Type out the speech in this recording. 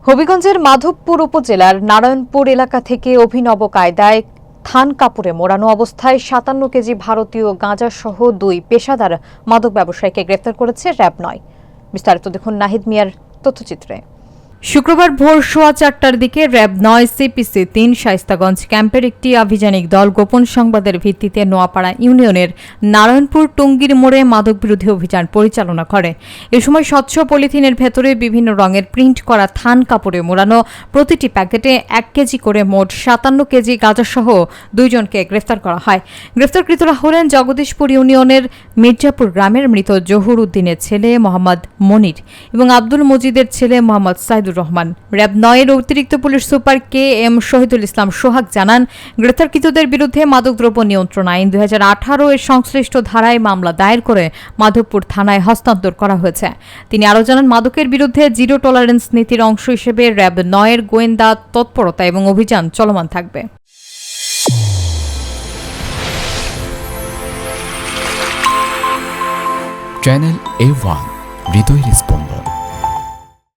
হবিগঞ্জের মাধবপুর উপজেলার নারায়ণপুর এলাকা থেকে অভিনব কায়দায় থান কাপড়ে মোড়ানো অবস্থায় ৫৭ কেজি ভারতীয় গাঁজাসহ ২ পেশাদার মাদক ব্যবসায়ীকে গ্রেফতার করেছে র‍্যাব-৯। বিস্তারিত দেখুন নাহিদ মিয়ার তথ্যচিত্রে। শুক্রবার ভোর ৪:১৫টার দিকে র‍্যাব-৯ CPC-৩ শায়েস্তাগঞ্জ ক্যাম্পের একটি আভিযানিক দল গোপন সংবাদের ভিত্তিতে নোয়াপাড়া ইউনিয়নের নারায়ণপুর টুঙ্গির মোড়ে মাদক বিরোধী অভিযান পরিচালনা করে। এ সময় স্বচ্ছ পলিথিনের ভেতরে বিভিন্ন রঙের প্রিন্ট করা থান কাপড়ে মোড়ানো প্রতিটি প্যাকেটে ১ কেজি করে মোট ৫৭ কেজি গাঁজাসহ ২ জনকে গ্রেফতার করা হয়। গ্রেফতারকৃতরা হলেন জগদীশপুর ইউনিয়নের মির্জাপুর গ্রামের মৃত জহুর উদ্দিনের ছেলে মোহাম্মদ মনির এবং আব্দুল মজিদের ছেলে মোহাম্মদ সাইদুর রহমান। র‍্যাব-৯-এর অতিরিক্ত police super KM Shahidul Islam সোহাগ জানান, গ্রেফতারকৃতদের বিরুদ্ধে মাদকদ্রব্য নিয়ন্ত্রণ আইন ২০১৮ এর সংশ্লিষ্ট ধারায় মামলা দায়ের করে মাধবপুর থানায় হস্তান্তর করা হয়েছে। তিনি আরও জানান, মাদকের বিরুদ্ধে জিরো টলারেন্স নীতির অংশ হিসেবে র‍্যাব-৯-এর গোয়েন্দা তৎপরতা এবং অভিযান চলমান থাকবে। চ্যানেল A1 হৃদয় রেসপন্স।